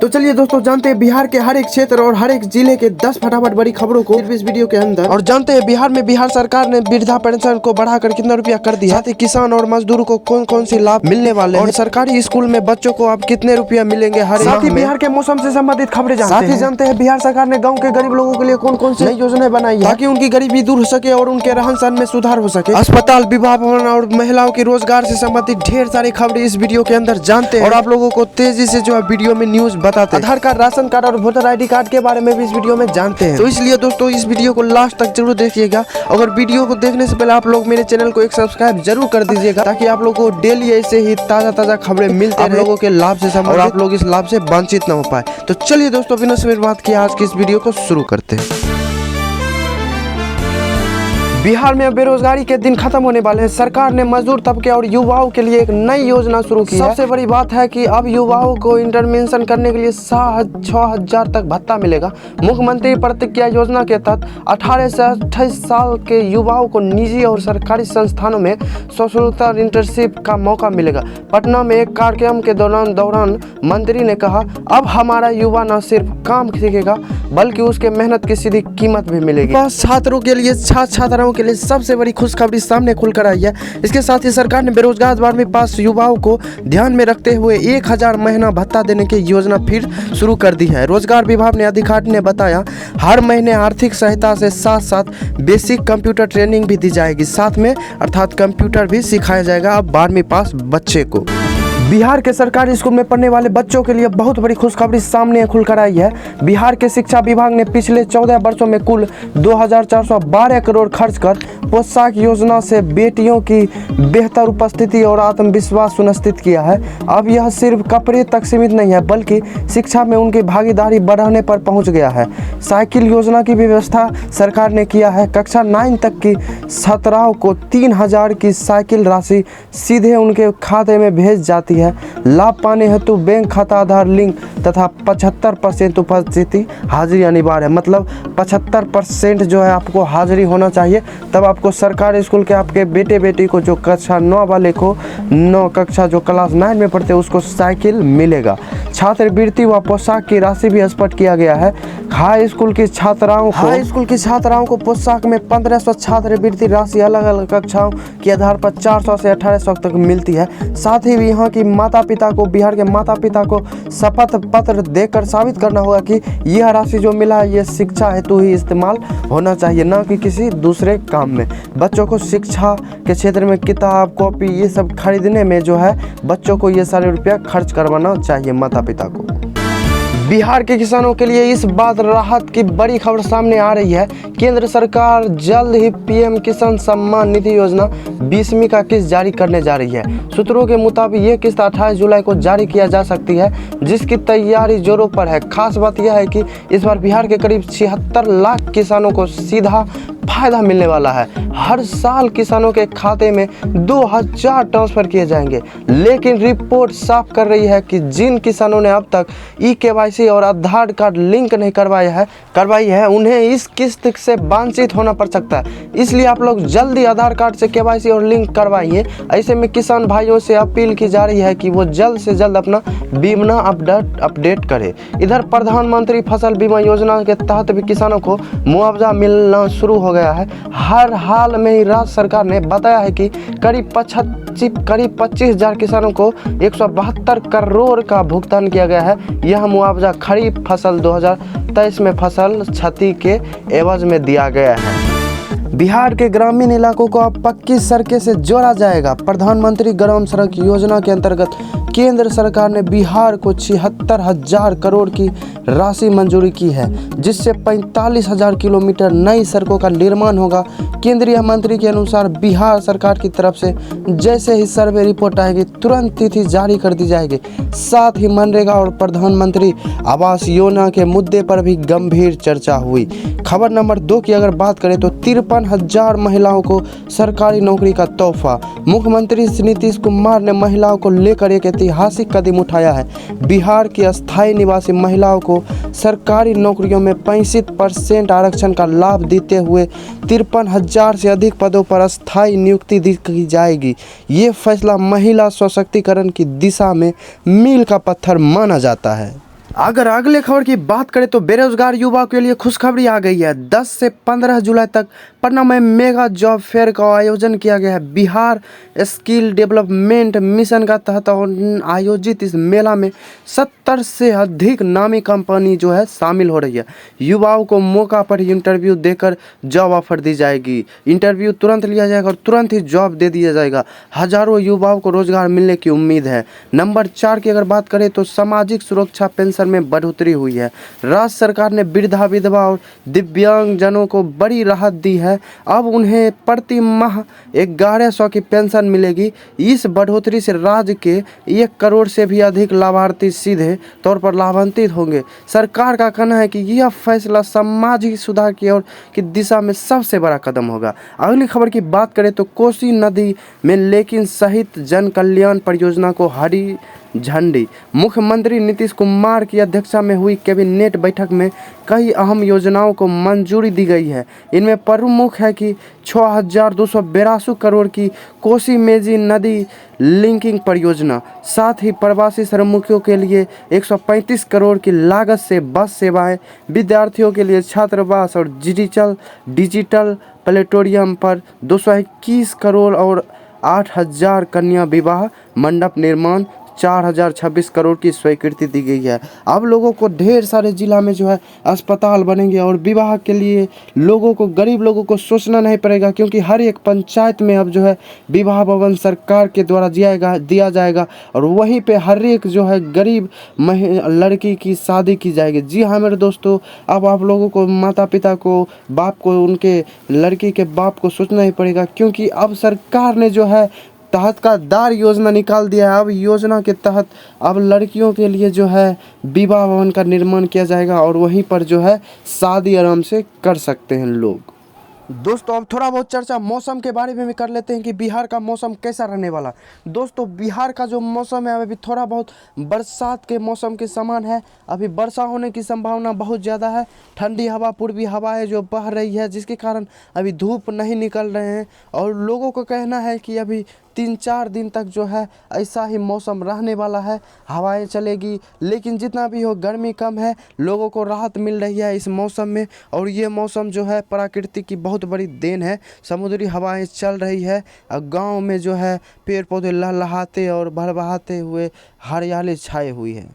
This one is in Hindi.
तो चलिए दोस्तों जानते हैं बिहार के हर एक क्षेत्र और हर एक जिले के 10 फटाफट बड़ी खबरों को इस वीडियो के अंदर। और जानते हैं बिहार में बिहार सरकार ने वृद्धा पेंशन को बढ़ाकर कितना रुपया कर दिया, साथ ही किसान और मजदूरों को कौन कौन सी लाभ मिलने वाले हैं, और सरकारी स्कूल में बच्चों को अब कितने रुपया मिलेंगे हर साथ ही बिहार के मौसम से संबंधित खबरें जानते हैं बिहार सरकार ने गाँव के गरीब लोगों के लिए कौन कौन सी नई योजनाएं बनाई है ताकि उनकी गरीबी दूर हो सके और उनके रहन सहन में सुधार हो सके। अस्पताल, विवाह भवन और महिलाओं के रोजगार से संबंधित ढेर सारी खबरें इस वीडियो के अंदर जानते हैं और आप लोगों को तेजी से जो है वीडियो में न्यूज बताते हैं। आधार कार्ड, राशन कार्ड और वोटर आईडी कार्ड के बारे में भी इस वीडियो में जानते हैं। तो इसलिए दोस्तों इस वीडियो को लास्ट तक जरूर देखिएगा। अगर वीडियो को देखने से पहले आप लोग मेरे चैनल को एक सब्सक्राइब जरूर कर दीजिएगा ताकि आप लोगों को डेली ऐसे ही ताजा खबरें मिलते हैं लोगों के लाभ से संबंधित और आप लोग इस लाभ से वंचित न हो पाए। तो चलिए दोस्तों बिना समय बात किए आज की इस वीडियो को शुरू करते हैं। बिहार में बेरोजगारी के दिन खत्म होने वाले हैं। सरकार ने मजदूर तबके और युवाओं के लिए एक नई योजना शुरू की है। सबसे बड़ी बात है कि अब युवाओं को इंटरवेंशन करने के लिए 6,000 तक भत्ता मिलेगा। मुख्यमंत्री प्रतिज्ञा योजना के तहत 18 से 28 साल के युवाओं को निजी और सरकारी संस्थानों में सशुल्क इंटर्नशिप का मौका मिलेगा। पटना में एक कार्यक्रम के दौरान मंत्री ने कहा, अब हमारा युवा न सिर्फ काम सीखेगा बल्कि उसके मेहनत की सीधी कीमत भी मिलेगी। छात्रों के लिए छात्राओं के लिए सबसे बड़ी खुशखबरी सामने खुलकर आई है। इसके साथ ही सरकार ने बेरोजगार 12वीं पास युवाओं को ध्यान में रखते हुए 1000 महीना भत्ता देने की योजना फिर शुरू कर दी है। रोजगार विभाग ने अधिकारी ने बताया, हर महीने आर्थिक सहायता से साथ साथ बेसिक कंप्यूटर ट्रेनिंग भी दी जाएगी। साथ में अर्थात कंप्यूटर भी सिखाया जाएगा अब 12वीं पास बच्चे को। बिहार के सरकारी स्कूल में पढ़ने वाले बच्चों के लिए बहुत बड़ी खुशखबरी सामने खुलकर आई है। बिहार के शिक्षा विभाग ने पिछले 14 वर्षों में कुल 2412 करोड़ खर्च कर पोशाक योजना से बेटियों की बेहतर उपस्थिति और आत्मविश्वास सुनिश्चित किया है। अब यह सिर्फ कपड़े तक सीमित नहीं है बल्कि शिक्षा में उनकी भागीदारी बढ़ाने पर पहुंच गया है। साइकिल योजना की व्यवस्था सरकार ने किया है। कक्षा 9 तक की छात्राओं को 3000 की साइकिल राशि सीधे उनके खाते में भेज जाती है। लाभ पाने हेतु बैंक खाता, आधार लिंक तथा 75% उपस्थिति हाजिरी अनिवार्य है। मतलब 75% जो है आपको हाजिरी होना चाहिए, तब आपको सरकारी स्कूल के आपके बेटे बेटी को जो कक्षा 9 वाले को 9 कक्षा जो क्लास 9 में पढ़ते हैं उसको साइकिल मिलेगा। छात्रवृत्ति व पोशाक की राशि भी स्पष्ट किया गया है। हाई स्कूल की छात्राओं को पोशाक में 1500 छात्रवृत्ति राशि अलग अलग कक्षाओं के आधार पर 400 से 1800 तक मिलती है। साथ ही यहाँ की बिहार के माता पिता को शपथ पत्र देकर साबित करना होगा कि यह राशि जो मिला है ये शिक्षा हेतु ही इस्तेमाल होना चाहिए, न कि किसी दूसरे काम में। बच्चों को शिक्षा के क्षेत्र में किताब, कॉपी ये सब खरीदने में जो है बच्चों को ये सारे रुपया खर्च करवाना चाहिए माता पिता को। बिहार के किसानों के लिए इस बात राहत की बड़ी खबर सामने आ रही है। केंद्र सरकार जल्द ही पीएम किसान सम्मान निधि योजना 20वीं का किस्त जारी करने जा रही है। सूत्रों के मुताबिक ये किस्त 28 जुलाई को जारी किया जा सकती है, जिसकी तैयारी जोरों पर है। खास बात यह है कि इस बार बिहार के करीब 76 लाख किसानों को सीधा फायदा मिलने वाला है। हर साल किसानों के खाते में 2000 ट्रांसफर किए जाएंगे। लेकिन रिपोर्ट साफ कर रही है कि जिन किसानों ने अब तक KYC और आधार कार्ड लिंक नहीं करवाई है उन्हें इस किस्त से वंचित होना पड़ सकता है। इसलिए आप लोग जल्दी आधार कार्ड से KYC और लिंक करवाइए। ऐसे में किसान भाइयों से अपील की जा रही है कि वो जल्द से जल्द अपना बीमा अपडेट करें। इधर प्रधानमंत्री फसल बीमा योजना के तहत भी किसानों को मुआवजा मिलना शुरू हो गया है। हाल में ही राज्य सरकार ने बताया है कि करीब 25,000 किसानों को 172 करोड़ का भुगतान किया गया है। यह मुआवजा खरीफ फसल 2023 में फसल क्षति के एवज में दिया गया है। बिहार के ग्रामीण इलाकों को अब पक्की सड़कें से जोड़ा जाएगा। प्रधानमंत्री ग्राम सड़क योजना के अंतर्गत केंद्र सरकार ने बिहार को 76,000 करोड़ की राशि मंजूरी की है, जिससे 45,000 किलोमीटर नई सड़कों का निर्माण होगा। केंद्रीय मंत्री के अनुसार बिहार सरकार की तरफ से जैसे ही सर्वे रिपोर्ट आएगी तुरंत तिथि जारी कर दी जाएगी। साथ ही मनरेगा और प्रधानमंत्री आवास योजना के मुद्दे पर भी गंभीर चर्चा हुई। खबर नंबर 2 की अगर बात करें तो 53,000 महिलाओं को सरकारी नौकरी का तोहफा। मुख्यमंत्री नीतीश कुमार ने महिलाओं को लेकर एक ऐतिहासिक कदम उठाया है। बिहार की अस्थायी निवासी महिलाओं को सरकारी नौकरियों में 65% आरक्षण का लाभ देते हुए 53,000 से अधिक पदों पर अस्थायी नियुक्ति दी जाएगी। ये फैसला महिला सशक्तिकरण की दिशा में मील का पत्थर माना जाता है। अगर अगले खबर की बात करें तो बेरोजगार युवाओं के लिए खुशखबरी आ गई है। 10 से 15 जुलाई तक पटना में मेगा जॉब फेयर का आयोजन किया गया है। बिहार स्किल डेवलपमेंट मिशन का तहत आयोजित इस मेला में 70 से अधिक नामी कंपनी जो है शामिल हो रही है। युवाओं को मौका पर इंटरव्यू देकर जॉब ऑफर दी जाएगी। इंटरव्यू तुरंत लिया जाएगा और तुरंत ही जॉब दे दिया जाएगा। हजारों युवाओं को रोजगार मिलने की उम्मीद है। नंबर 4 की अगर बात करें तो सामाजिक सुरक्षा पेंशन में बढ़ोतरी हुई है। राज्य सरकार ने वृद्धा, विधवा और दिव्यांग जनों को बड़ी राहत दी है। अब उन्हें प्रति माह 1100 की पेंशन मिलेगी। इस बढ़ोतरी से राज्य के 1 करोड़ से भी अधिक लाभार्थी सीधे तौर पर लाभान्वित होंगे। सरकार का कहना है कि यह फैसला सामाजिक सुधार की ओर की दिशा में सबसे बड़ा कदम होगा। अगली खबर की बात करें तो कोसी नदी में लेकिन सहित जन कल्याण परियोजना को हरी झंडी। मुख्यमंत्री नीतीश कुमार की अध्यक्षता में हुई कैबिनेट बैठक में कई अहम योजनाओं को मंजूरी दी गई है। इनमें प्रमुख है कि 6282 करोड़ की कोसी मेजी नदी लिंकिंग परियोजना, साथ ही प्रवासी श्रमिकों के लिए 135 करोड़ की लागत से बस सेवाएं, विद्यार्थियों के लिए छात्रावास और डिजिटल प्लेटोरियम पर 221 करोड़ और 8000 कन्या विवाह मंडप निर्माण 4026 करोड़ की स्वीकृति दी गई है। अब लोगों को ढेर सारे जिला में जो है अस्पताल बनेंगे और विवाह के लिए लोगों को, गरीब लोगों को सोचना नहीं पड़ेगा, क्योंकि हर एक पंचायत में अब जो है विवाह भवन सरकार के द्वारा दिया जाएगा और वहीं पे हर एक जो है गरीब लड़की की शादी की जाएगी। जी हाँ मेरे दोस्तों, अब आप लोगों को, माता पिता को, बाप को, उनके लड़की के बाप को सोचना ही पड़ेगा, क्योंकि अब सरकार ने जो है तहतदार योजना निकाल दिया है। अब योजना के तहत अब लड़कियों के लिए जो है विवाह भवन का निर्माण किया जाएगा और वहीं पर जो है शादी आराम से कर सकते हैं लोग। दोस्तों अब थोड़ा बहुत चर्चा मौसम के बारे में भी कर लेते हैं कि बिहार का मौसम कैसा रहने वाला। दोस्तों बिहार का जो मौसम है अभी थोड़ा बहुत बरसात के मौसम के समान है। अभी वर्षा होने की संभावना बहुत ज़्यादा है। ठंडी हवा, पूर्वी हवा है जो बह रही है, जिसके कारण अभी धूप नहीं निकल रहे हैं और लोगों को कहना है कि अभी 3-4 दिन तक जो है ऐसा ही मौसम रहने वाला है। हवाएं चलेगी, लेकिन जितना भी हो गर्मी कम है, लोगों को राहत मिल रही है इस मौसम में। और ये मौसम जो है प्रकृति की बहुत बड़ी देन है। समुद्री हवाएं चल रही है और गांव में जो है पेड़ पौधे लहलहाते और भरबहाते हुए हरियाली छाई हुई है।